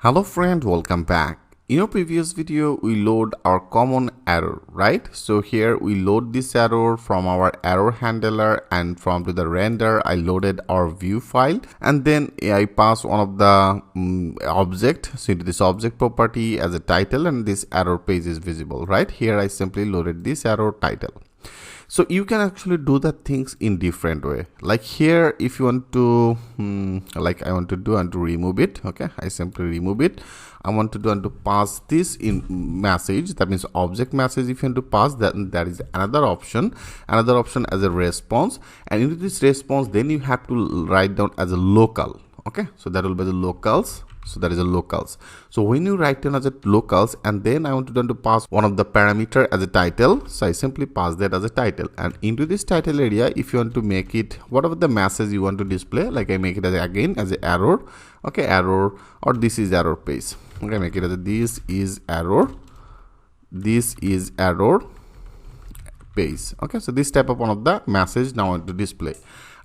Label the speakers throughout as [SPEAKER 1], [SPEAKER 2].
[SPEAKER 1] Hello friend, welcome back. In our previous video, we load our common error, right? So here we load this error from our error handler, and from to the render, I loaded our view file, and then I pass one of the object. So into this object property as a title, and this error page is visible, right? Here I simply loaded this error title. So you can actually do the things in different way. Like here, if you want to, like I want to do and to remove it. Okay, I simply remove it. I want to do and to pass this in message. That means object message. If you want to pass that, that is another option. Another option as a response. And into this response, then you have to write down as a local. Okay, so that will be the locals. So that is a locals. So when you write down as a locals, and then I want to pass one of the parameter as a title. So I simply pass that as a title, and into this title area, if you want to make it whatever the message you want to display, like I make it as again as a error. Okay, error, or this is error page. Okay, make it as a this is error page. Okay, so this type of one of the message now I want to display.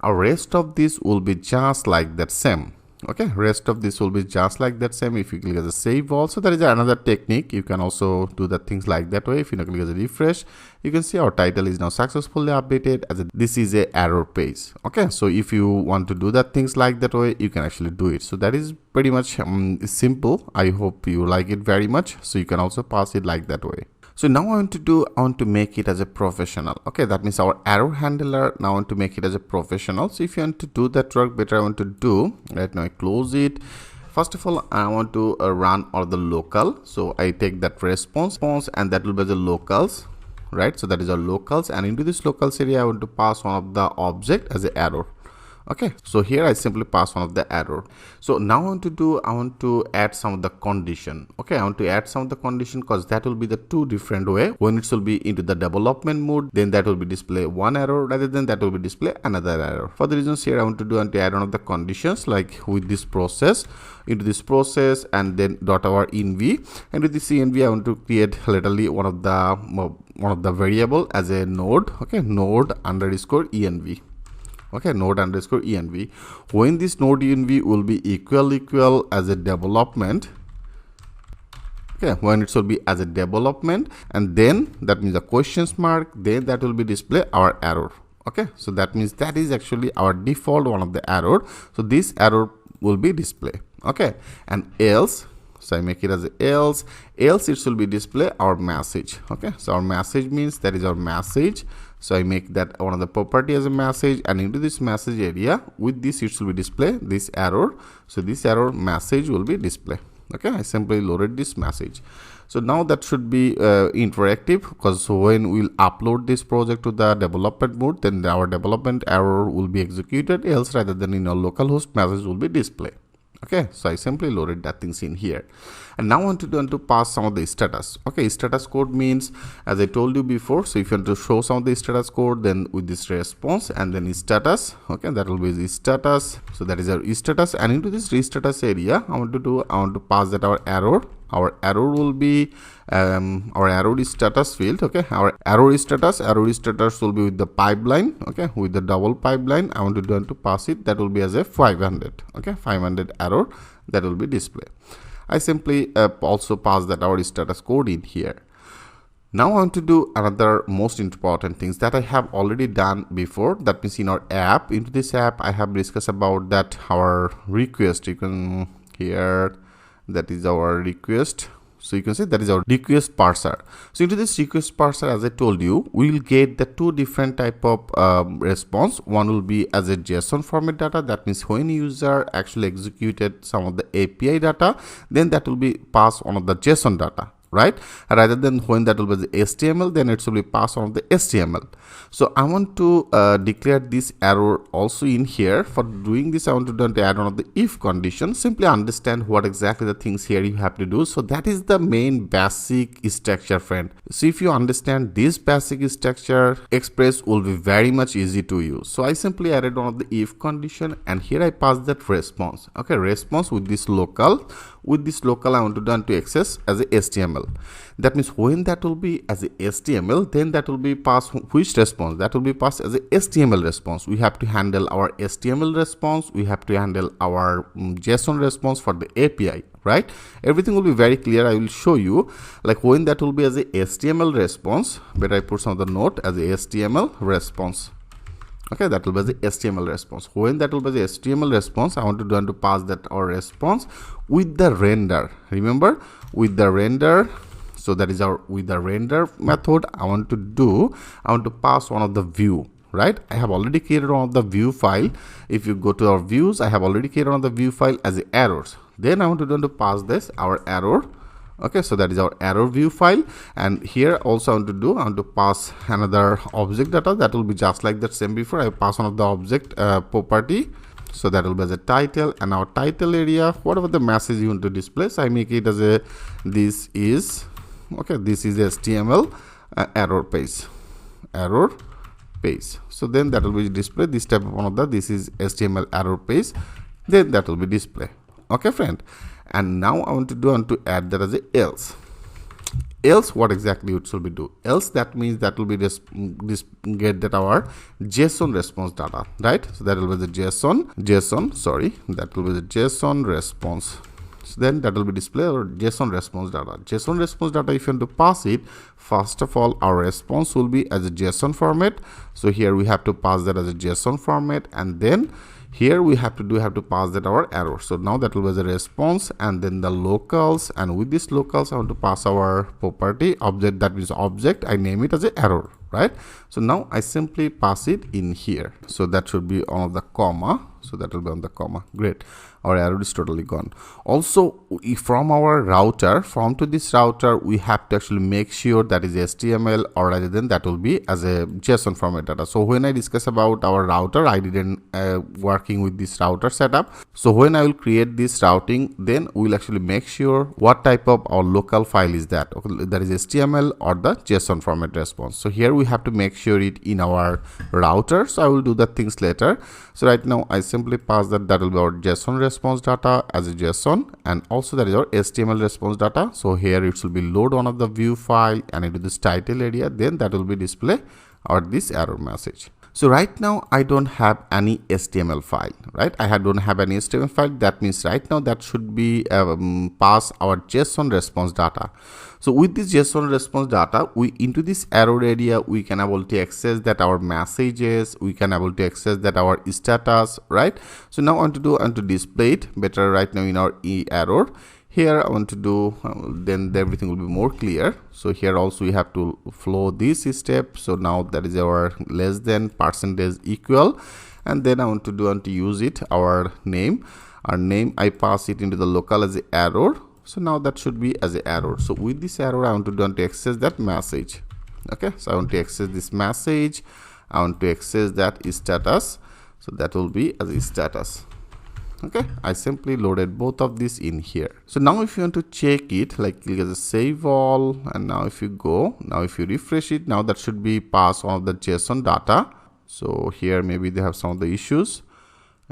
[SPEAKER 1] Our rest of this will be just like that same. Okay, rest of this will be just like that same. If you click as a save also, there is another technique. You can also do the things like that way. If you click as a refresh, you can see our title is now successfully updated as this is a error page. Okay, so if you want to do the things like that way, you can actually do it. So that is pretty much simple. I hope you like it very much. So you can also pass it like that way. So now I want to make it as a professional. Okay, that means our error handler now I want to make it as a professional. So if you want to do that work better, I want to do right now. I close it. First of all, I want to run or the local. So I take that response, and that will be the locals, right? So that is our locals, and into this locals area, I want to pass one of the object as an error. Okay, so here I simply pass one of the error. So now I want to add some of the condition. Okay, I want to add some of the condition because that will be the two different way. When it will be into the development mode, then that will be display one error, rather than that will be display another error. For the reasons here, I want to add one of the conditions, like with this process, into this process, and then dot our env, and with this env I want to create literally one of the variable as a node. Okay, node underscore env. Okay, node underscore env. When this node env will be equal as a development. Okay, when it will be as a development, and then that means a questions mark, then that will be display our error. Okay, so that means that is actually our default one of the error. So this error will be display. Okay, and else, so I make it as a else it will be display our message. Okay, so our message means that is our message. So I make that one of the property as a message, and into this message area, with this it will be display this error. So this error message will be display. Okay, I simply loaded this message. So now that should be interactive, because when we'll upload this project to the development mode, then our development error will be executed, else rather than in a localhost message will be display. Okay, so I simply loaded that things in here, and now I want to pass some of the status. Okay, status code means, as I told you before, so if you want to show some of the status code, then with this response and then status. Okay, that will be the status. So that is our status, and into this status area, I want to pass that our error will be our error status field. Okay, our error status will be with the pipeline. Okay, with the double pipeline, I want to pass it. That will be as a 500. Okay, 500 error, that will be display. I simply also pass that our status code in here. Now I want to do another most important things that I have already done before. That means in our app, into this app, I have discussed about that our request. You can here, that is our request. So you can say that is our request parser. So into this request parser, as I told you, we will get the two different type of response. One will be as a JSON format data. That means when user actually executed some of the API data, then that will be passed on of the JSON data, right? Rather than when that will be the HTML, then it will be passed on the HTML. So I want to declare this error also in here. For doing this, I want to add on of the if condition. Simply understand what exactly the things here you have to do. So that is the main basic structure, friend. So if you understand this basic structure, Express will be very much easy to use. So I simply added one of the if condition, and here I pass that response. Okay, response with this local. With this local, I want to access as a HTML. HTML. That means when that will be as a HTML, then that will be passed which response? That will be passed as a HTML response. We have to handle our HTML response. We have to handle our JSON response for the API, right? Everything will be very clear. I will show you like when that will be as a HTML response. Better I put some of the note as a HTML response. Okay, that will be the HTML response. When that will be the HTML response, I want to pass that our response with the render. Remember, with the render. So that is our with the render method. I want to pass one of the view, right? I have already created one of the view file. If you go to our views, I have already created one of the view file as errors. Then I want to pass this our error. Okay, so that is our error view file, and here also I want to pass another object data that will be just like that same before. I pass one of the object property, so that will be as a title, and our title area, whatever the message you want to display, so I make it as a this is HTML error page. So then that will be display this type of one of the this is HTML error page, then that will be display. Okay, friend. And now I want to add that as a else. Else, what exactly it should be do? Else, that means that will be this get that our JSON response data, right? So that will be the JSON. Sorry, that will be the JSON response. So then that will be display our JSON response data. JSON response data, if you want to pass it, first of all, our response will be as a JSON format. So here we have to pass that as a JSON format, and then here we have to pass that our error. So now that will be the response, and then the locals, and with this locals I want to pass our property object, that means object, I name it as a error, right? So now I simply pass it in here. So that should be on the comma. So that will be on the comma. Great. Our error is totally gone. Also, from our router, to this router, we have to actually make sure that is HTML, or rather than that will be as a JSON format data. So when I discuss about our router, I didn't working with this router setup. So when I will create this routing, then we'll actually make sure what type of our local file is that. Okay, that is HTML or the JSON format response. So here we have to make sure it in our router. So I will do the things later. So right now I simply pass that will be our JSON response data as a JSON, and also that is our HTML response data. So here it will be load one of the view file and into this title area, then that will be display or this error message. So right now I don't have any HTML file, right? don't have any HTML file. That means right now that should be pass our JSON response data. So with this JSON response data, we into this error area, we can able to access that our messages, we can able to access that our status, right? So now I want to display it better right now in our error. Here I want to do then everything will be more clear. So here also we have to flow this step. So now that is our less than percentage equal, and then I want to use it our name. I pass it into the local as a error. So now that should be as a error. So with this error I want to access that message. Okay, so I want to access this message. I want to access that status. So that will be as a status. Okay, I simply loaded both of these in here. So now if you want to check it, like click as a save all, and now if you refresh it, now that should be passed on the JSON data. So here maybe they have some of the issues.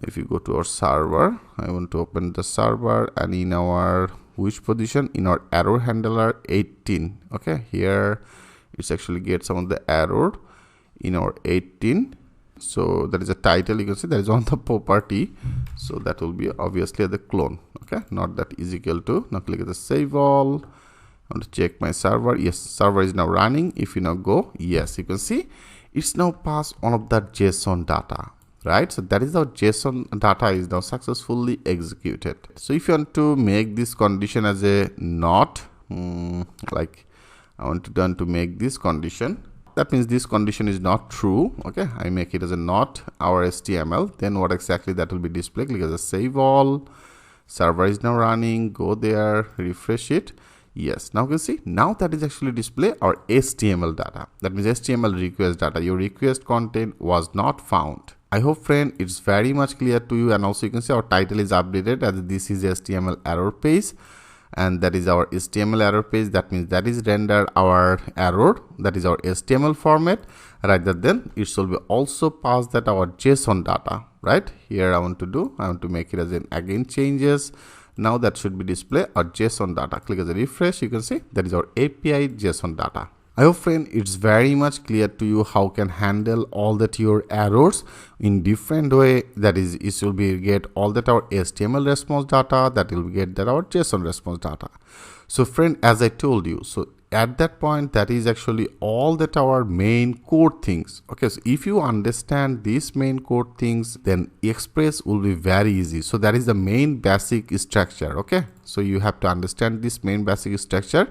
[SPEAKER 1] If you go to our server, I want to open the server, and in our which position, in our error handler 18. Okay, here it's actually get some of the error in our 18. So that is a title, you can see that is on the property, so that will be obviously the clone. Okay, not that is equal to. Now click at the save all. I want to check my server. Yes, server is now running. If you now go, yes, you can see it's now passed one of the JSON data, right? So that is our JSON data is now successfully executed. So if you want to make this condition as a not, like I want to make this condition, that means this condition is not true. Okay, I make it as a not our HTML. Then what exactly that will be displayed? Click as a save all. Server is now running. Go there, refresh it. Yes, now you can see now that is actually display our HTML data. That means HTML request data. Your request content was not found. I hope, friend, it's very much clear to you. And also you can see our title is updated as this is HTML error page. And that is our HTML error page. That means that is render our error. That is our HTML format. Rather than it should be also pass that our JSON data. Right here, I want to make it as an again changes. Now that should be display our JSON data. Click as a refresh, you can see that is our API JSON data. I hope friend it's very much clear to you how can handle all that your errors in different way. That is, it will be get all that our HTML response data, that will get that our JSON response data. So friend, as I told you, so at that point, that is actually all that our main core things. Okay, so if you understand these main core things, then Express will be very easy. So that is the main basic structure. Okay, so you have to understand this main basic structure.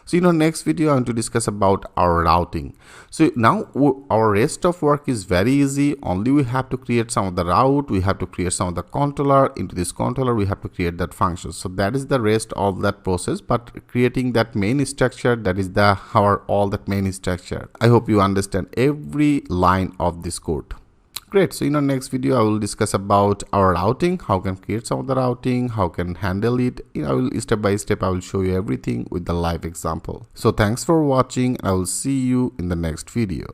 [SPEAKER 1] So in our next video, I want to discuss about our routing. So now our rest of work is very easy. Only we have to create some of the route. We have to create some of the controller. Into this controller, we have to create that function. So that is the rest of that process. But creating that main structure, that is the all that main structure. I hope you understand every line of this code. Great. So in our next video, I will discuss about our routing, how can create some of the routing, how can handle it. I will step by step, I will show you everything with the live example. So thanks for watching. I will see you in the next video.